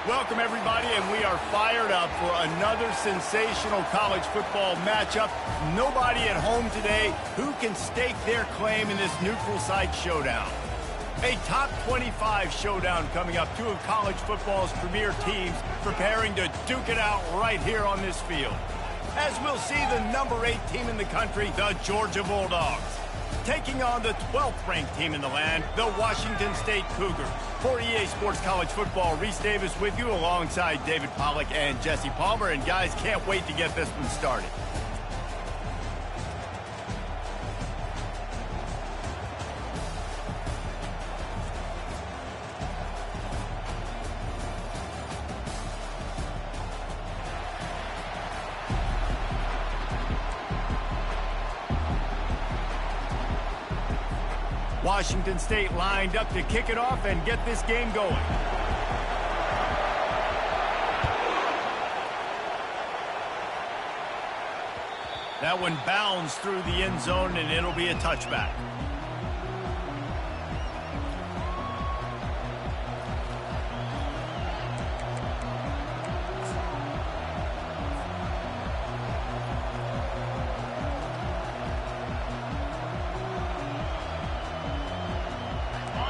Welcome, everybody, and we are fired up for another sensational college football matchup. Nobody at home today who can stake their claim in this neutral site showdown. A top 25 showdown coming up. Two of college football's premier teams preparing to duke it out right here on this field. As we'll see the number 8 team in the country, the Georgia Bulldogs, taking on the 12th ranked team in the land, the Washington State Cougars. For EA Sports College Football, Reese Davis with you alongside David Pollack and Jesse Palmer. And guys, can't wait to get this one started. Washington State lined up to kick it off and get this game going. That one bounds through the end zone, and it'll be a touchback.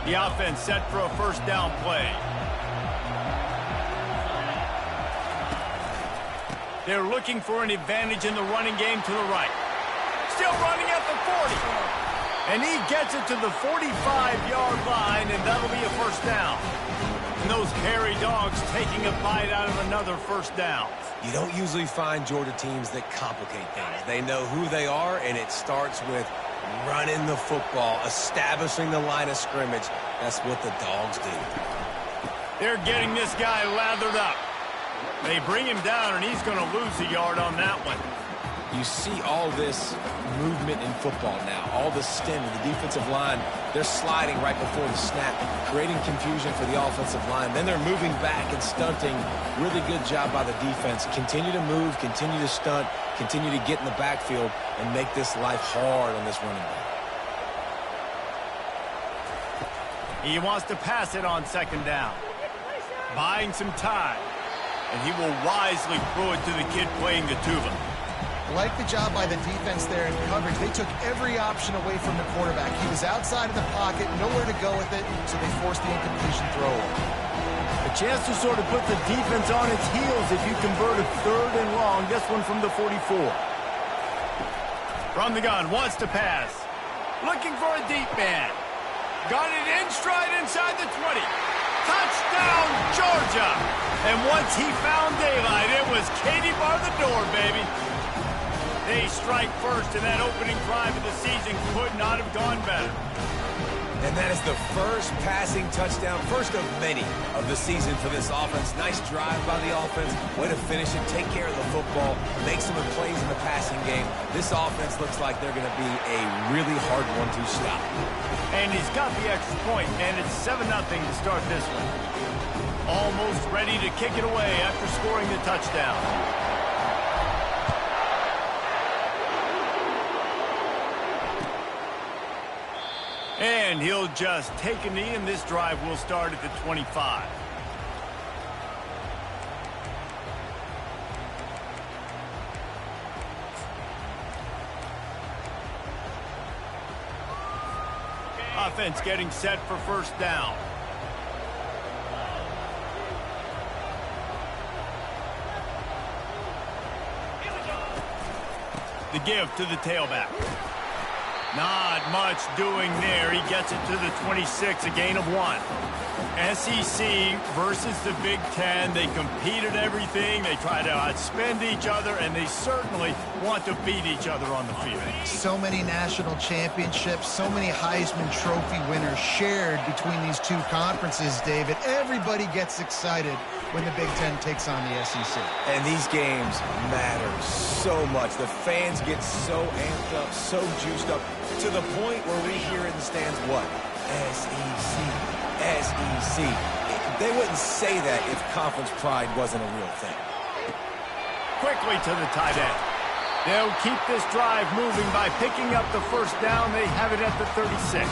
The offense set for a first down play. They're looking for an advantage in the running game to the right. Still running at the 40. And he gets it to the 45-yard line, and that'll be a first down. And those hairy dogs taking a bite out of another first down. You don't usually find Georgia teams that complicate things. They know who they are, and it starts with running the football, establishing the line of scrimmage. That's what the Dogs do. They're getting this guy lathered up. They bring him down, and he's going to lose a yard on that one. You see all this movement in football now, all the stem of the defensive line. They're sliding right before the snap, creating confusion for the offensive line. Then they're moving back and stunting. Really good job by the defense. Continue to move, continue to stunt, continue to get in the backfield and make this life hard on this running back. He wants to pass it on second down. Buying some time. And he will wisely throw it to the kid playing the tuba. Like the job by the defense there in coverage. They took every option away from the quarterback. He was outside of the pocket, nowhere to go with it, so they forced the incompletion throw. A chance to sort of put the defense on its heels if you convert a third and long. This one from the 44. From the gun, wants to pass. Looking for a deep man. Got it in stride inside the 20. Touchdown, Georgia! And once he found daylight, it was Katie bar the door, baby. They strike first, and that opening drive of the season could not have gone better. And that is the first passing touchdown, first of many of the season for this offense. Nice drive by the offense. Way to finish it, take care of the football, make some plays in the passing game. This offense looks like they're going to be a really hard one to stop. And he's got the extra point, and it's 7-0 to start this one. Almost ready to kick it away after scoring the touchdown. And he'll just take a knee, and this drive will start at the 25. Offense getting set for first down. The give to the tailback. Not much doing there. He gets it to the 26, a gain of 1. SEC versus the Big Ten. They compete at everything. They try to outspend each other, and they certainly want to beat each other on the field. So many national championships, so many Heisman Trophy winners shared between these two conferences, David. Everybody gets excited when the Big Ten takes on the SEC. And these games matter so much. The fans get so amped up, so juiced up, to the point where we hear in the stands what? SEC, SEC. They wouldn't say that if conference pride wasn't a real thing. Quickly to the tight end. They'll keep this drive moving by picking up the first down. They have it at the 36.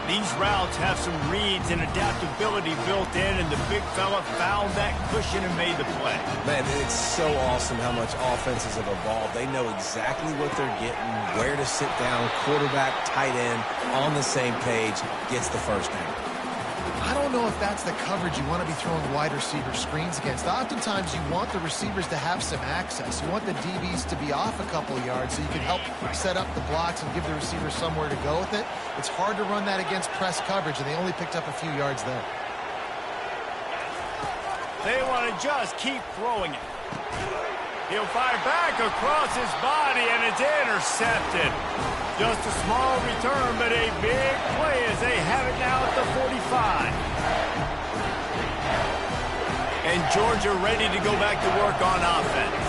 These routes have some reads and adaptability built in, and the big fella found that cushion and made the play. Man, it's so awesome how much offenses have evolved. They know exactly what they're getting, where to sit down, quarterback, tight end, on the same page, gets the first down. I don't know if that's the coverage you want to be throwing wide receiver screens against. Oftentimes, you want the receivers to have some access. You want the DBs to be off a couple of yards so you can help set up the blocks and give the receiver somewhere to go with it. It's hard to run that against press coverage, and they only picked up a few yards there. They want to just keep throwing it. He'll fire back across his body, and it's intercepted. Just a small return, but a big play as they have it now at the 45. And Georgia ready to go back to work on offense.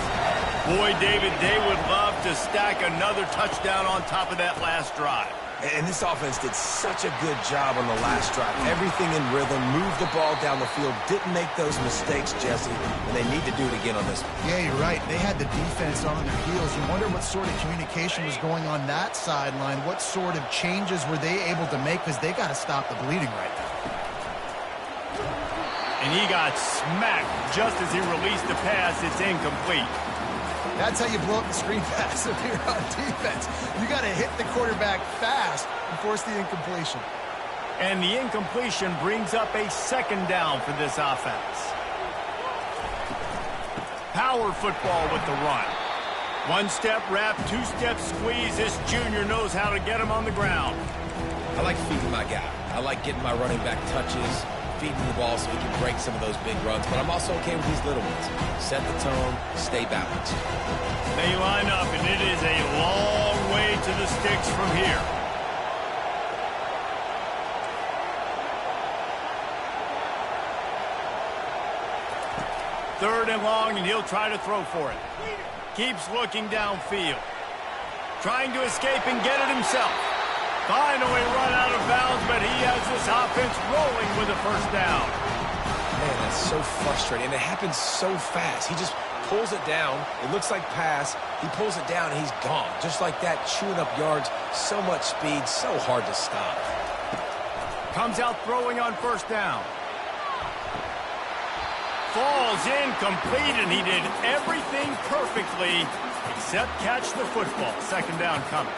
Boy, David, they would love to stack another touchdown on top of that last drive. And this offense did such a good job on the last drive. Everything in rhythm, moved the ball down the field, didn't make those mistakes, Jesse, and they need to do it again on this one. Yeah, you're right. They had the defense on their heels. You wonder what sort of communication was going on that sideline. What sort of changes were they able to make, because they got to stop the bleeding right now. And he got smacked just as he released the pass. It's incomplete. That's how you blow up the screen pass if you're on defense. You got to hit the quarterback fast and force the incompletion. And the incompletion brings up a second down for this offense. Power football with the run. One-step wrap, two-step squeeze. This junior knows how to get him on the ground. I like feeding my guy. I like getting my running back touches, feeding the ball so he can break some of those big runs, but I'm also okay with these little ones. Set the tone, stay balanced. They line up, and it is a long way to the sticks from here. Third and long, and he'll try to throw for it. Keeps looking downfield. Trying to escape and get it himself. Finally run out of bounds, but he has this offense rolling with a first down. Man, that's so frustrating. And it happens so fast. He just pulls it down. It looks like pass. He pulls it down, and he's gone. Just like that, chewing up yards. So much speed, so hard to stop. Comes out throwing on first down. Falls incomplete, and he did everything perfectly except catch the football. Second down coming.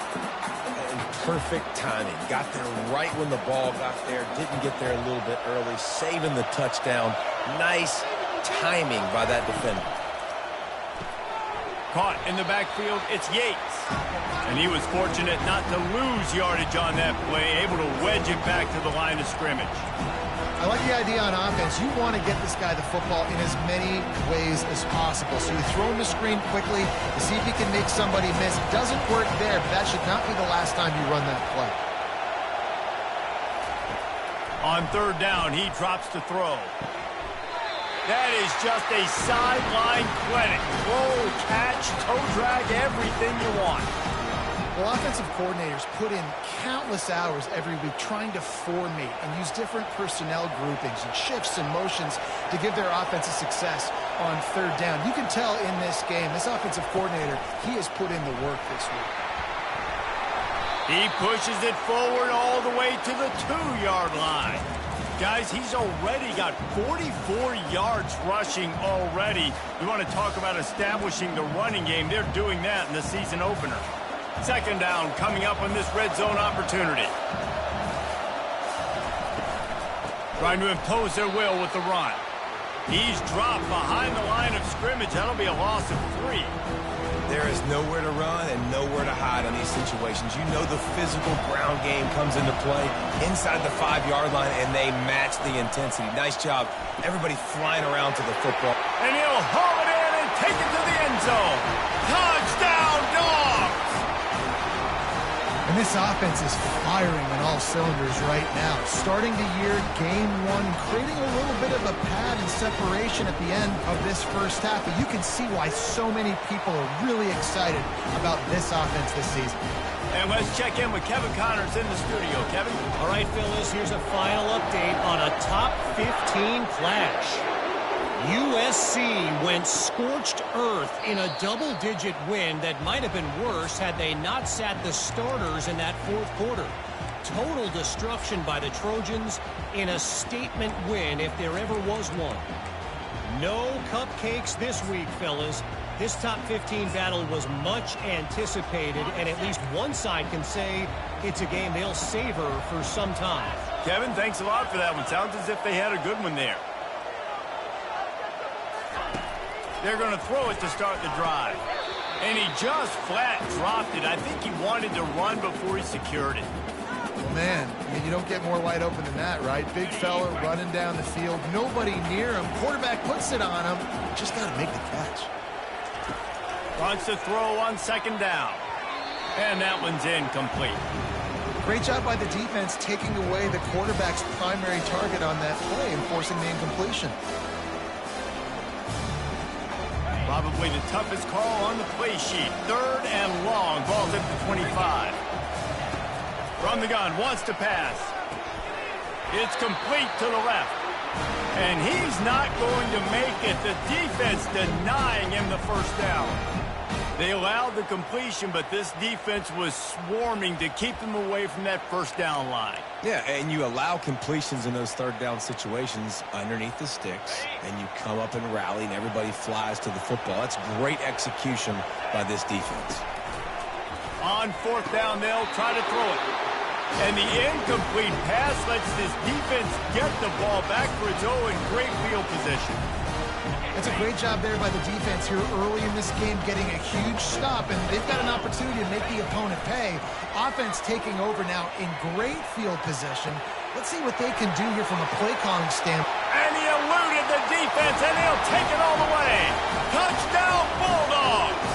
Perfect timing. Got there right when the ball got there. Didn't get there a little bit early. Saving the touchdown. Nice timing by that defender. Caught in the backfield, it's Yates. And he was fortunate not to lose yardage on that play. Able to wedge it back to the line of scrimmage. I like the idea on offense. You want to get this guy the football in as many ways as possible. So you throw him the screen quickly to see if he can make somebody miss. Doesn't work there, but that should not be the last time you run that play. On third down, he drops to throw. That is just a sideline clinic. Throw, catch, toe drag, everything you want. Well, offensive coordinators put in countless hours every week trying to formate and use different personnel groupings and shifts and motions to give their offensive success on third down. You can tell in this game, this offensive coordinator, he has put in the work this week. He pushes it forward all the way to the 2-yard line. Guys, he's already got 44 yards rushing already. You want to talk about establishing the running game. They're doing that in the season opener. Second down coming up on this red zone opportunity. Trying to impose their will with the run. He's dropped behind the line of scrimmage. That'll be a loss of 3. There is nowhere to run and nowhere to hide on these situations. You know the physical ground game comes into play inside the 5-yard line, and they match the intensity. Nice job. Everybody flying around to the football. And he'll haul it in and take it to the end zone. Touchdown, Dogs! And this offense is firing on all cylinders right now. Starting the year, game 1, creating a little bit of a pad and separation at the end of this first half. But you can see why so many people are really excited about this offense this season. And let's check in with Kevin Connors in the studio. Kevin? All right, Phyllis, here's a final update on a top 15 clash. USC went scorched earth in a double-digit win that might have been worse had they not sat the starters in that fourth quarter. total destruction by the Trojans in a statement win if there ever was one. No cupcakes this week, fellas. This top 15 battle was much anticipated, and at least one side can say it's a game they'll savor for some time. Kevin, thanks a lot for that one. Sounds as if they had a good one there. They're going to throw it to start the drive. And he just flat dropped it. I think he wanted to run before he secured it. Well, man, I mean, you don't get more wide open than that, right? Big fella running down the field. Nobody near him. Quarterback puts it on him. Just got to make the catch. Wants to throw on second down. And that one's incomplete. Great job by the defense taking away the quarterback's primary target on that play and forcing the incompletion. Probably the toughest call on the play sheet. Third and long. Ball's at the 25. From the gun, wants to pass. It's complete to the left. And he's not going to make it. The defense denying him the first down. They allowed the completion, but this defense was swarming to keep them away from that first down line. Yeah, and you allow completions in those third down situations underneath the sticks, and you come up and rally, and everybody flies to the football. That's great execution by this defense. On fourth down, they'll try to throw it. And the incomplete pass lets this defense get the ball back for its own great field position. It's a great job there by the defense here early in this game, getting a huge stop, and they've got an opportunity to make the opponent pay. Offense taking over now in great field position. Let's see what they can do here from a play calling standpoint. And he eluded the defense, and he'll take it all the way. Touchdown, Bulldogs!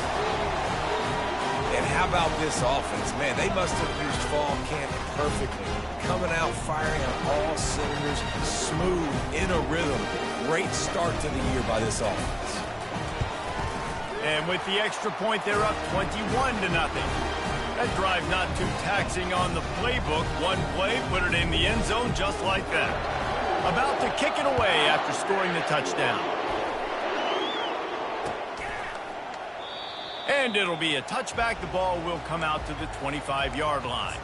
And how about this offense? Man, they must have used fall camp perfectly. Coming out, firing on all cylinders, smooth, in a rhythm. Great start to the year by this offense. And with the extra point, they're up 21-0. That drive not too taxing on the playbook. One play, put it in the end zone just like that. About to kick it away after scoring the touchdown. And it'll be a touchback. The ball will come out to the 25-yard line.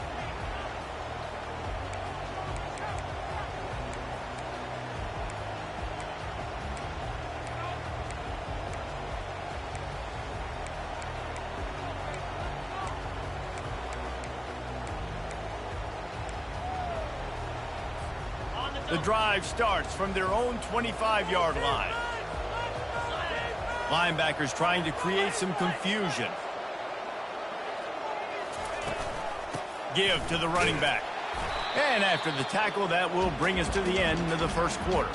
The drive starts from their own 25-yard line. Linebackers trying to create some confusion. Give to the running back. And after the tackle, that will bring us to the end of the first quarter.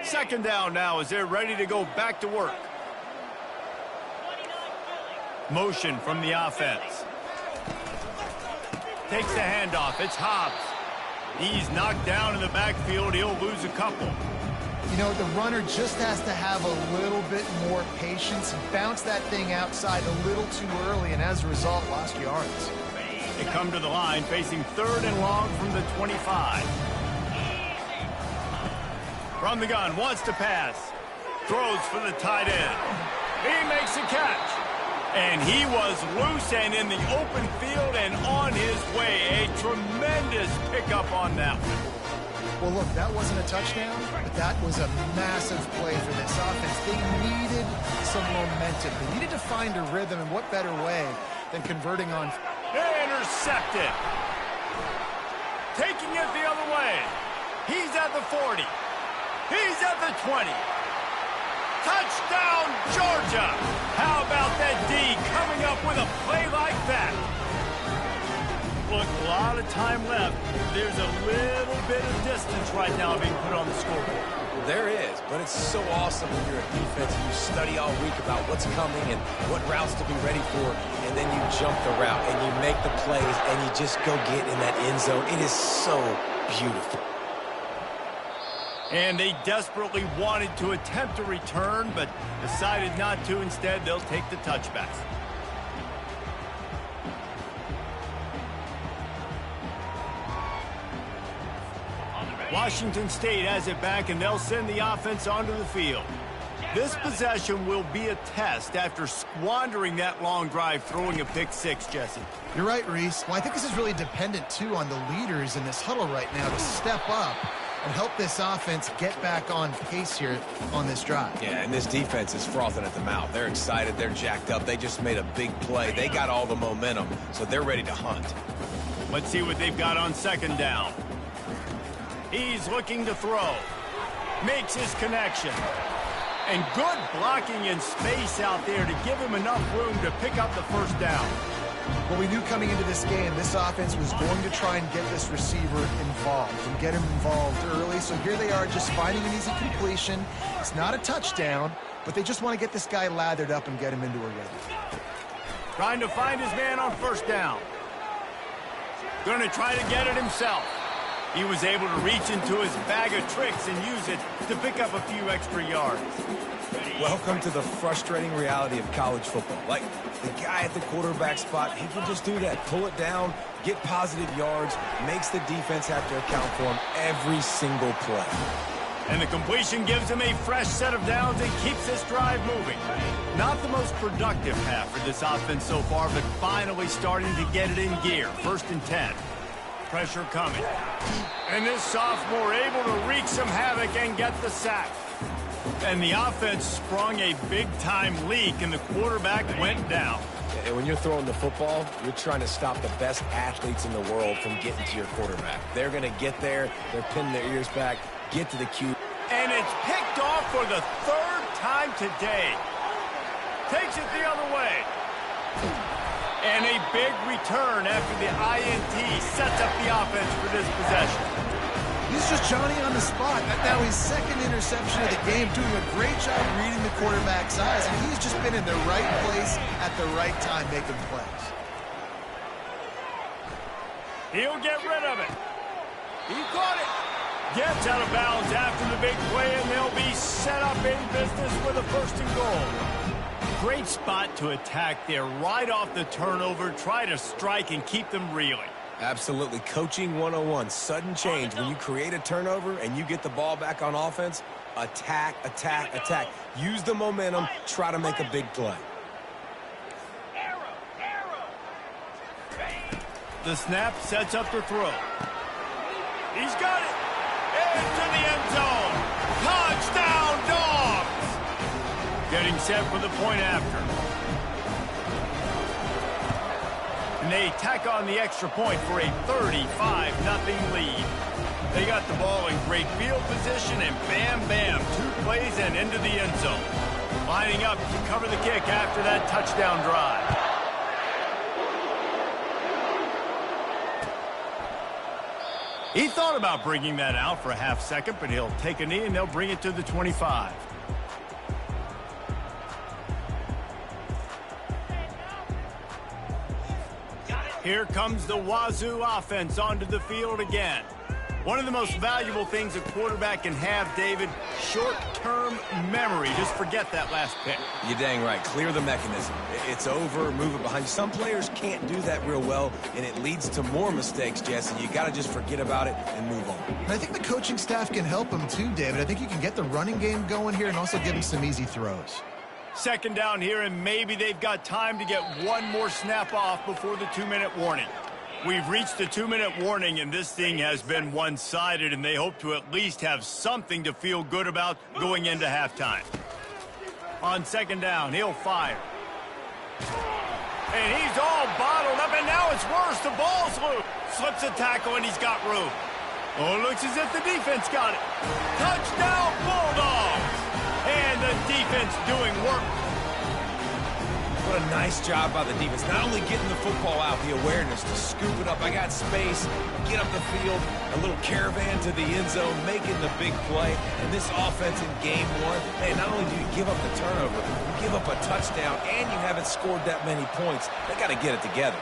Second down now as they're ready to go back to work. Motion from the offense. Takes the handoff. It's Hobbs. He's knocked down in the backfield. He'll lose a couple. You know, the runner just has to have a little bit more patience and bounce that thing outside a little too early, and as a result, lost yards. They come to the line facing third and long from the 25. From the gun, wants to pass. Throws for the tight end. He makes a catch. And he was loose and in the open field and on his way. A tremendous pickup on that one. Well, look, that wasn't a touchdown, but that was a massive play for this offense. They needed some momentum. They needed to find a rhythm, and what better way than converting on... Intercepted. Taking it the other way. He's at the 40. He's at the 20. Touchdown, Georgia. How about that D coming up with a play like that? Look, a lot of time left. There's a little bit of distance right now being put on the scoreboard. There is, but it's so awesome when you're a defense and you study all week about what's coming and what routes to be ready for, and then you jump the route and you make the plays and you just go get in that end zone. It is so beautiful. And they desperately wanted to attempt a return, but decided not to. Instead, they'll take the touchback. Washington State has it back, and they'll send the offense onto the field. This possession will be a test after squandering that long drive, throwing a pick six, Jesse. You're right, Reese. Well, I think this is really dependent, too, on the leaders in this huddle right now to step up and help this offense get back on pace here on this drive. Yeah, and this defense is frothing at the mouth. They're excited. They're jacked up. They just made a big play. They got all the momentum, so they're ready to hunt. Let's see what they've got on second down. He's looking to throw. Makes his connection. And good blocking in space out there to give him enough room to pick up the first down. Well, we knew coming into this game, this offense was going to try and get this receiver involved and get him involved early. So here they are just finding an easy completion. It's not a touchdown, but they just want to get this guy lathered up and get him into a rhythm. Trying to find his man on first down. Going to try to get it himself. He was able to reach into his bag of tricks and use it to pick up a few extra yards. Welcome to the frustrating reality of college football. Like, the guy at the quarterback spot, he can just do that. Pull it down, get positive yards, makes the defense have to account for him every single play. And the completion gives him a fresh set of downs and keeps this drive moving. Not the most productive half for this offense so far, but finally starting to get it in gear. 1st and 10. Pressure coming. And this sophomore able to wreak some havoc and get the sack. And the offense sprung a big-time leak, and the quarterback went down. And when you're throwing the football, you're trying to stop the best athletes in the world from getting to your quarterback. They're going to get there. They're pinning their ears back, get to the cue. And it's picked off for the 3rd time today. Takes it the other way. And a big return after the INT sets up the offense for this possession. He's just Johnny on the spot. Now his 2nd interception of the game, doing a great job reading the quarterback's eyes, and he's just been in the right place at the right time making plays. He'll get rid of it. He caught it. Gets out of bounds after the big play, and they'll be set up in business with a 1st and goal. Great spot to attack there right off the turnover. Try to strike and keep them reeling. Absolutely. Coaching 101. Sudden change. When you create a turnover and you get the ball back on offense, attack, attack, attack. Use the momentum. Try to make a big play. The snap sets up the throw. He's got it. Into the end zone. Touchdown, Dogs! Getting set for the point after. And they tack on the extra point for a 35-0 lead. They got the ball in great field position, and bam, bam, 2 plays and into the end zone. Lining up to cover the kick after that touchdown drive. He thought about bringing that out for a half second, but he'll take a knee and they'll bring it to the 25. Here comes the Wazoo offense onto the field again. One of the most valuable things a quarterback can have, David, short-term memory. Just forget that last pick. You're dang right. Clear the mechanism. It's over. Move it behind you. Some players can't do that real well, and it leads to more mistakes, Jesse. You got to just forget about it and move on. And I think the coaching staff can help him too, David. I think you can get the running game going here and also give him some easy throws. 2nd down here, and maybe they've got time to get one more snap off before the 2-minute warning. We've reached the 2-minute warning, and this thing has been one-sided, and they hope to at least have something to feel good about going into halftime. On 2nd down, he'll fire. And he's all bottled up, and now it's worse. The ball's loose. Slips a tackle, and he's got room. Oh, it looks as if the defense got it. Touchdown, Bulldogs! And the defense doing work. What a nice job by the defense. Not only getting the football out, the awareness to scoop it up. I got space, get up the field, a little caravan to the end zone, making the big play. And this offense in game 1, man, not only do you give up the turnover, you give up a touchdown, and you haven't scored that many points. They got to get it together.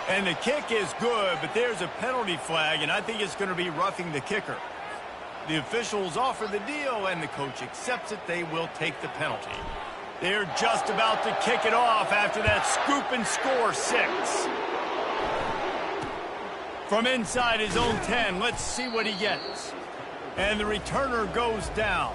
And the kick is good, but there's a penalty flag, and I think it's going to be roughing the kicker. The officials offer the deal, and the coach accepts it. They will take the penalty. They're just about to kick it off after that scoop and score 6. From inside his own 10, let's see what he gets. And the returner goes down.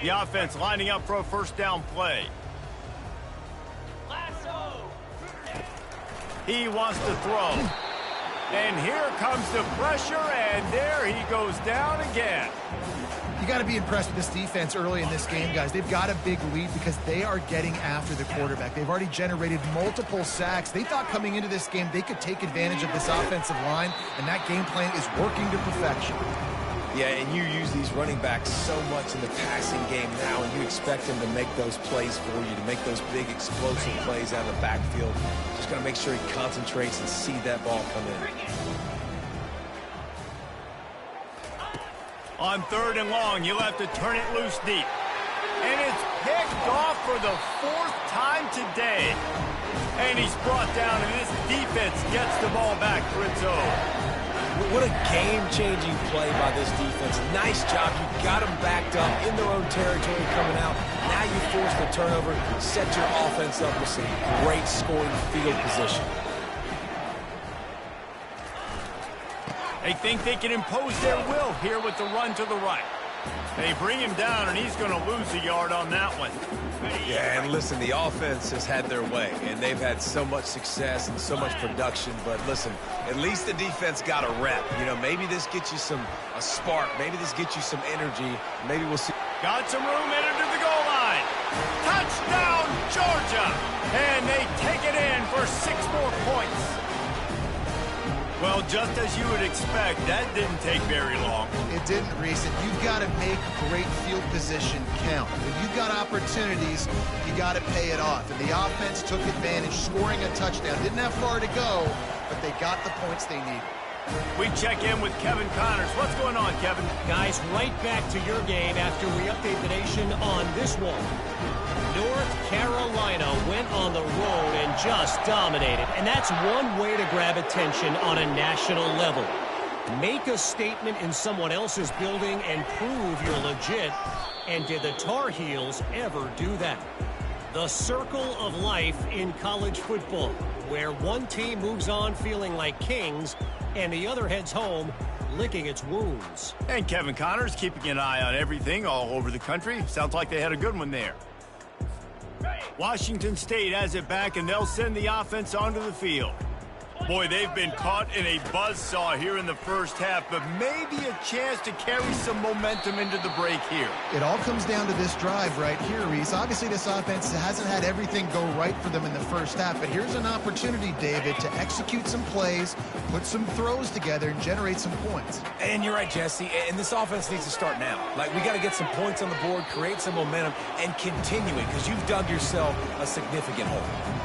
The offense lining up for a first down play. He wants to throw. And here comes the pressure, and there he goes down again. You got to be impressed with this defense early in this game, guys. They've got a big lead because they are getting after the quarterback. They've already generated multiple sacks. They thought coming into this game they could take advantage of this offensive line, and that game plan is working to perfection. Yeah, and you use these running backs so much in the passing game now, and you expect them to make those plays for you, to make those big explosive plays out of the backfield. Just got to make sure he concentrates and see that ball come in. On 3rd and long, you'll have to turn it loose deep. And it's picked off for the 4th time today. And he's brought down, and this defense gets the ball back for its own. What a game-changing play by this defense. Nice job. You got them backed up in their own territory coming out. Now you force the turnover, set your offense up with some great scoring field position. They think they can impose their will here with the run to the right. They bring him down, and he's going to lose a yard on that one. Yeah, and listen, the offense has had their way, and they've had so much success and so much production. But listen, at least the defense got a rep. You know, maybe this gets you a spark. Maybe this gets you some energy. Maybe we'll see. Got some room, headed to the goal line. Touchdown, Georgia! And they take it in for 6 more points. Well, just as you would expect, that didn't take very long. It didn't, Reese. And you've got to make great field position count. When you've got opportunities, you got to pay it off. And the offense took advantage, scoring a touchdown. Didn't have far to go, but they got the points they needed. We check in with Kevin Connors. What's going on, Kevin? Guys, right back to your game after we update the nation on this one. North Carolina went on the road and just dominated. And that's one way to grab attention on a national level. Make a statement in someone else's building and prove you're legit. And did the Tar Heels ever do that? The circle of life in college football, where one team moves on feeling like kings and the other heads home licking its wounds. And Kevin Connors keeping an eye on everything all over the country. Sounds like they had a good one there. Washington State has it back, and they'll send the offense onto the field. Boy, they've been caught in a buzzsaw here in the first half, but maybe a chance to carry some momentum into the break here. It all comes down to this drive right here, Reese. Obviously, this offense hasn't had everything go right for them in the first half, but here's an opportunity, David, to execute some plays, put some throws together, and generate some points. And you're right, Jesse, and this offense needs to start now. Like, we got to get some points on the board, create some momentum, and continue it, because you've dug yourself a significant hole.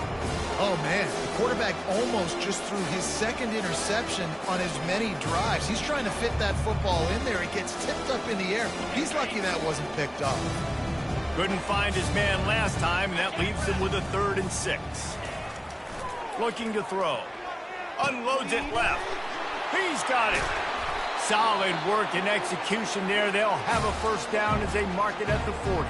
Oh, man, the quarterback almost just threw his 2nd interception on as many drives. He's trying to fit that football in there. It gets tipped up in the air. He's lucky that wasn't picked off. Couldn't find his man last time, and that leaves him with a 3rd and 6. Looking to throw. Unloads it left. He's got it. Solid work and execution there. They'll have a first down as they mark it at the 40.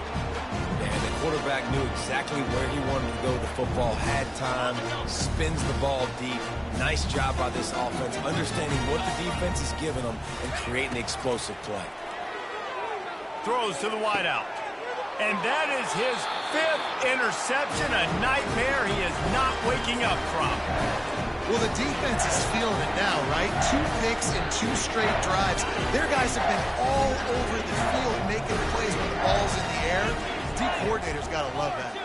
And the quarterback knew exactly where he wanted to go with the football, had time, spins the ball deep. Nice job by this offense, understanding what the defense is giving them and creating the explosive play. Throws to the wideout. And that is his 5th interception, a nightmare he is not waking up from. Well, the defense is feeling it now, right? 2 picks and 2 straight drives. Their guys have been all over the field making plays when the ball's in the air. D coordinator's got to love that.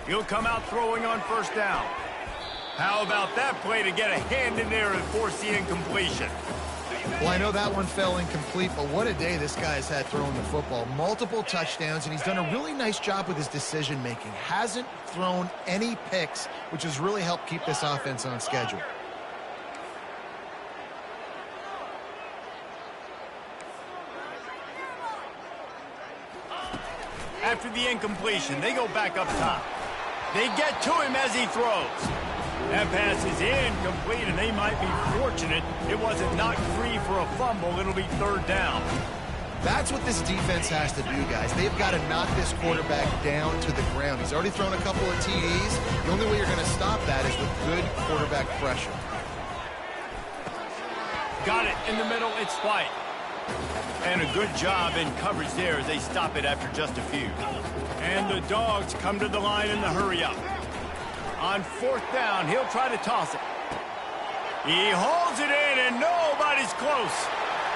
He'll come out throwing on first down. How about that play to get a hand in there and force the incompletion? Well, I know that one fell incomplete, but what a day this guy's had throwing the football. Multiple touchdowns, and he's done a really nice job with his decision-making. Hasn't thrown any picks, which has really helped keep this offense on schedule. After the incompletion, they go back up top. They get to him as he throws. That pass is incomplete, and they might be fortunate it wasn't knocked free for a fumble. It'll be 3rd down. That's what this defense has to do, guys. They've got to knock this quarterback down to the ground. He's already thrown a couple of TDs. The only way you're going to stop that is with good quarterback pressure. Got it in the middle. It's White. And a good job in coverage there as they stop it after just a few. And the Dogs come to the line in the hurry-up. On 4th down, he'll try to toss it. He holds it in, and nobody's close.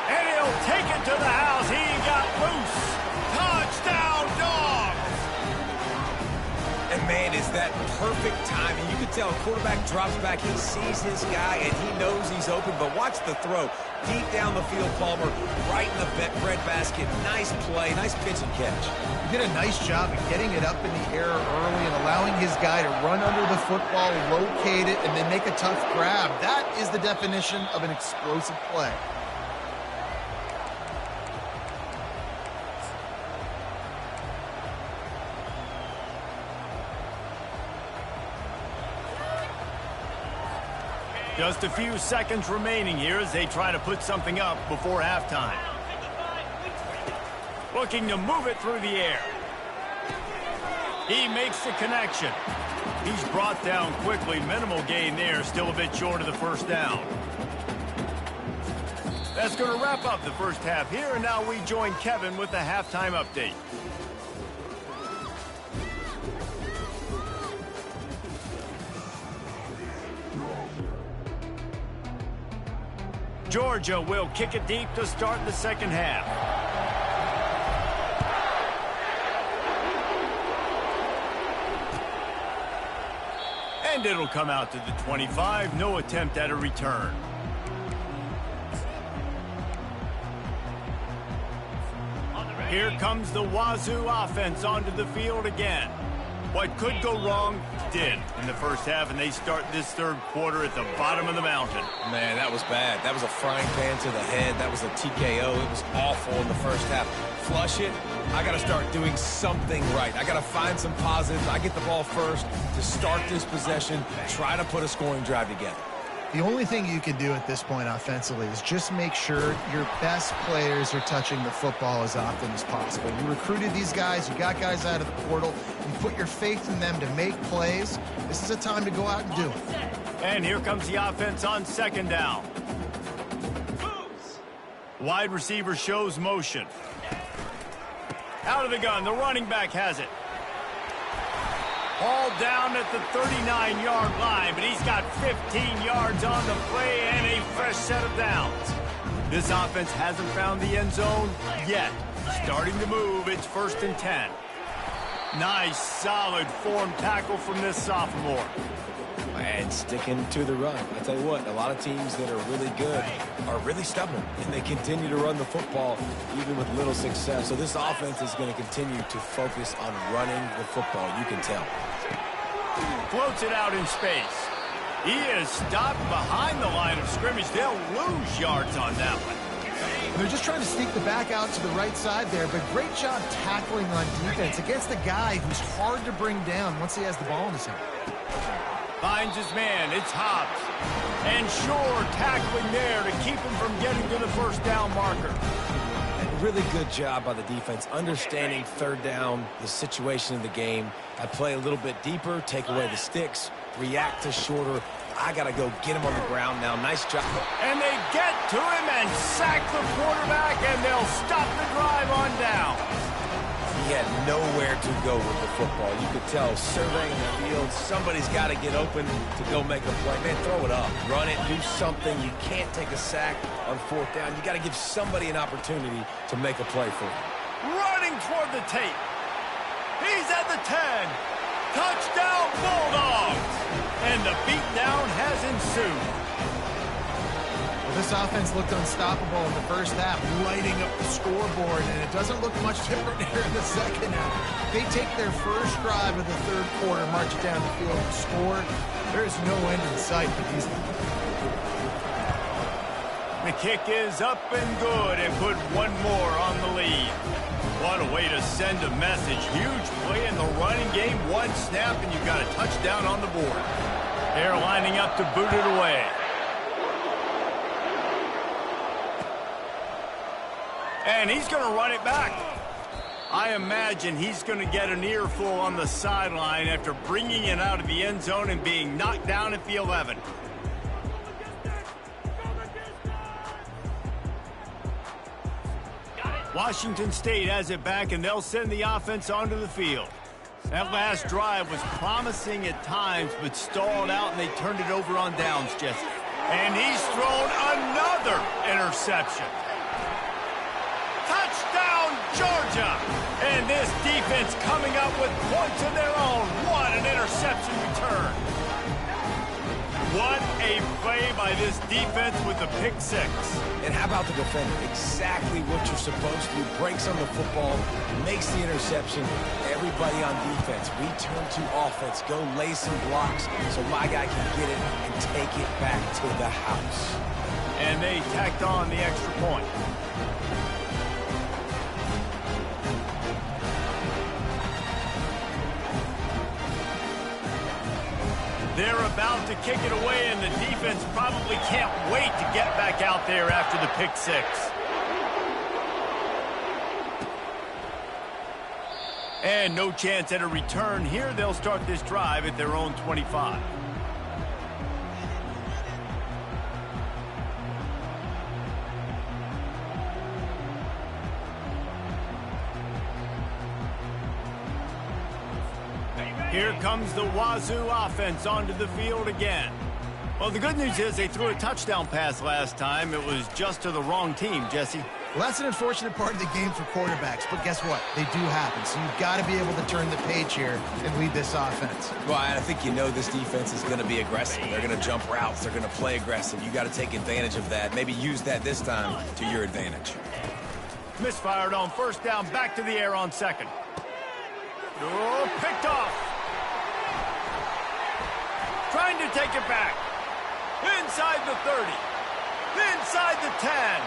And he'll take it to the house. He got loose. Touchdown, Dogs! And, man, is that perfect timing. You can tell a quarterback drops back. He sees his guy, and he knows he's open. But watch the throw. Deep down the field, Palmer, right in the breadbasket. Nice play, nice pitch and catch. He did a nice job of getting it up in the air early and allowing his guy to run under the football, locate it, and then make a tough grab. That is the definition of an explosive play. Just a few seconds remaining here as they try to put something up before halftime. Looking to move it through the air. He makes the connection. He's brought down quickly. Minimal gain there. Still a bit short of the first down. That's going to wrap up the first half here. And now we join Kevin with the halftime update. Georgia will kick it deep to start the second half. And it'll come out to the 25. No attempt at a return. Here comes the Wazoo offense onto the field again. What could go wrong did in the first half, and they start this third quarter at the bottom of the mountain. Man, that was bad. That was a frying pan to the head. That was a TKO. It was awful in the first half. Flush it. I got to start doing something right. I got to find some positives. I get the ball first to start this possession, try to put a scoring drive together. The only thing you can do at this point offensively is just make sure your best players are touching the football as often as possible. You recruited these guys. You got guys out of the portal. You put your faith in them to make plays. This is a time to go out and do it. And here comes the offense on second down. Wide receiver shows motion. Out of the gun. The running back has it. All down at the 39-yard line, but he's got 15 yards on the play and a fresh set of downs. This offense hasn't found the end zone yet. Starting to move, it's 1st and 10. Nice, solid form tackle from this sophomore. And sticking to the run. I tell you what, a lot of teams that are really good are really stubborn, and they continue to run the football even with little success. So this offense is going to continue to focus on running the football. You can tell. Floats it out in space. He is stopped behind the line of scrimmage. They'll lose yards on that one. They're just trying to sneak the back out to the right side there, but great job tackling on defense against the guy who's hard to bring down once he has the ball in his hand. Finds his man. It's Hobbs. And Shore tackling there to keep him from getting to the first down marker. And really good job by the defense, understanding third down, the situation of the game. I play a little bit deeper, take away the sticks, react to shorter. I got to go get him on the ground now. Nice job. And they get to him and sack the quarterback, and they'll stop the drive on down. He had nowhere to go with the football. You could tell, surveying the field, somebody's got to get open to go make a play. Man, throw it up. Run it. Do something. You can't take a sack on 4th down. You got to give somebody an opportunity to make a play for you. Running toward the tape. He's at the 10. Touchdown, Bulldogs. And the beatdown has ensued. Well, this offense looked unstoppable in the first half, lighting up the scoreboard, and it doesn't look much different here in the second half. They take their first drive of the third quarter, march it down the field, and score. There is no end in sight for these guys. The kick is up and good and put one more on the lead. What a way to send a message. Huge play in the running game. One snap and you've got a touchdown on the board. They're lining up to boot it away. And he's going to run it back. I imagine he's going to get an earful on the sideline after bringing it out of the end zone and being knocked down at the 11. Washington State has it back, and they'll send the offense onto the field. That last drive was promising at times, but stalled out, and they turned it over on downs, Jesse. And he's thrown another interception. Touchdown, Georgia! And this defense coming up with points of their own. What an interception return. What a play by this defense with the pick six. And how about the defender? Exactly what you're supposed to do. Breaks on the football, makes the interception. Everybody on defense, we turn to offense. Go lay some blocks so my guy can get it and take it back to the house. And they tacked on the extra point. They're about to kick it away, and the defense probably can't wait to get back out there after the pick six. And no chance at a return here. They'll start this drive at their own 25. Here comes the Wazoo offense onto the field again. Well, the good news is they threw a touchdown pass last time. It was just to the wrong team, Jesse. Well, that's an unfortunate part of the game for quarterbacks, but guess what? They do happen, so you've got to be able to turn the page here and lead this offense. Well, I think you know this defense is going to be aggressive. They're going to jump routes. They're going to play aggressive. You got to take advantage of that. Maybe use that this time to your advantage. Misfired on first down, back to the air on second. Oh, picked off. Trying to take it back. Inside the 30. Inside the 10.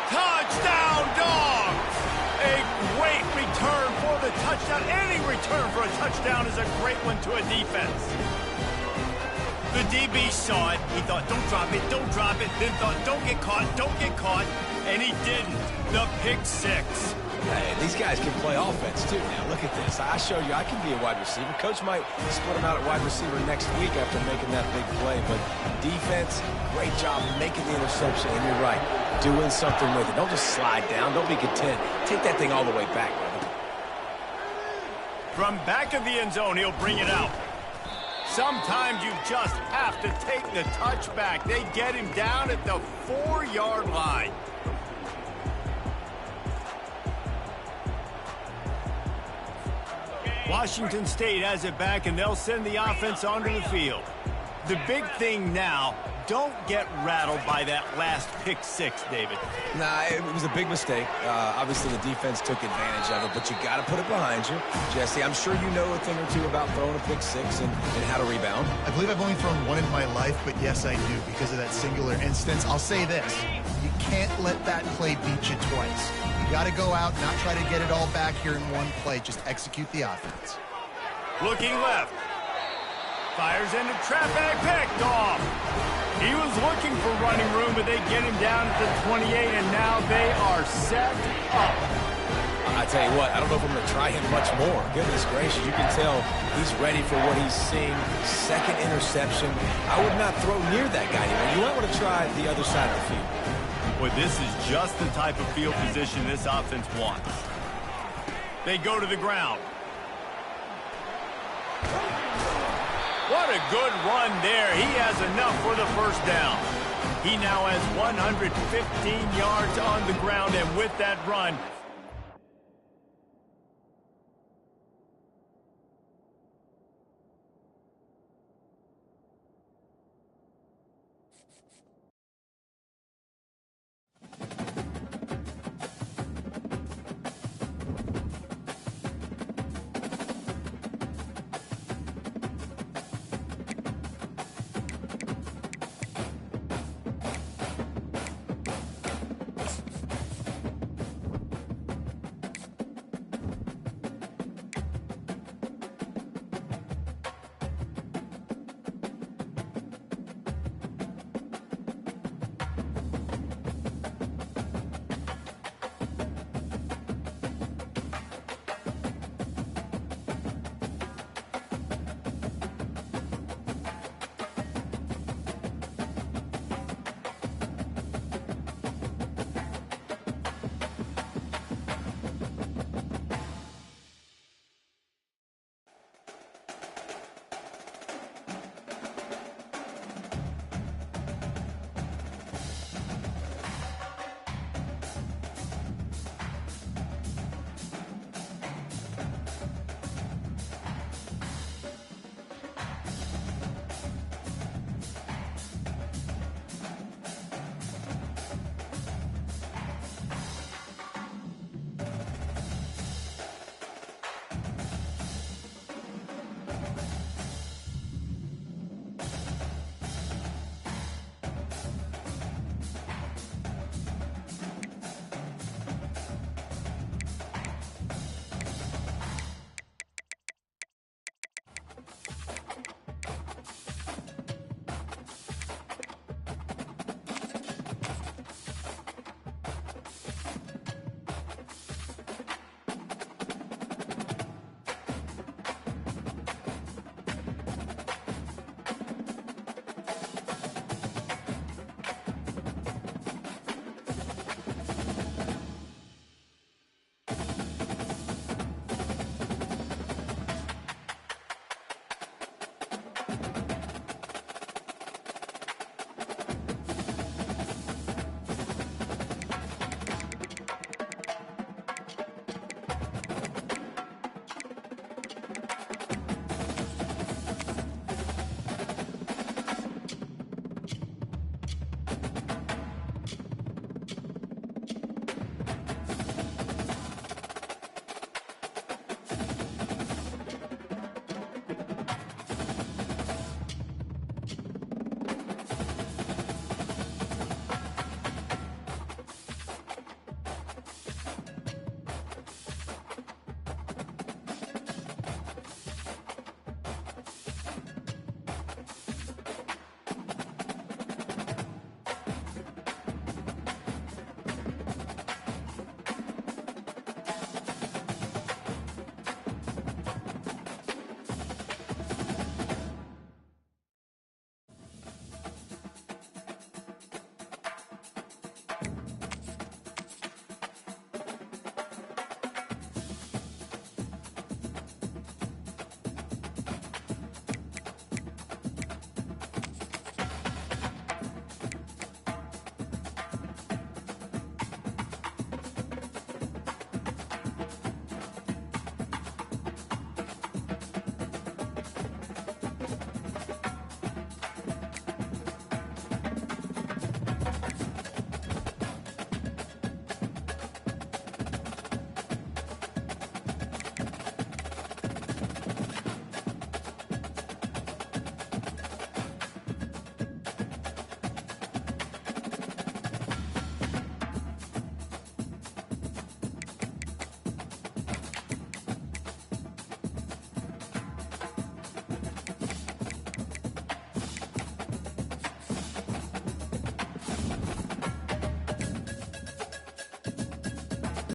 Touchdown, Dogs! A great return for the touchdown. Any return for a touchdown is a great one to a defense. The DB saw it. He thought, don't drop it, don't drop it. Then thought, don't get caught. And he didn't. The pick six. Hey, these guys can play offense, too. Now, look at this. I showed you I can be a wide receiver. Coach might split him out at wide receiver next week after making that big play. But defense, great job making the interception. And you're right, doing something with it. Don't just slide down. Don't be content. Take that thing all the way back, brother. From back of the end zone, he'll bring it out. Sometimes you just have to take the touchback. They get him down at the 4-yard line. Washington State has it back, and they'll send the offense onto the field. The big thing now, don't get rattled by that last pick six, David. Nah, it was a big mistake. Obviously, the defense took advantage of it, but you got to put it behind you. Jesse, I'm sure you know a thing or two about throwing a pick six and how to rebound. I believe I've only thrown one in my life, but yes, I do because of that singular instance. I'll say this. You can't let that play beat you twice. You got to go out, not try to get it all back here in one play. Just execute the offense. Looking left. Fires into trap bag, picked off. He was looking for running room, but they get him down at the 28, and now they are set up. I tell you what, I don't know if I'm going to try him much more. Goodness gracious, you can tell he's ready for what he's seeing. Second interception. I would not throw near that guy anymore. You might want to try the other side of the field. Well, this is just the type of field position this offense wants. They go to the ground. What a good run there. He has enough for the first down. He now has 115 yards on the ground, and with that run,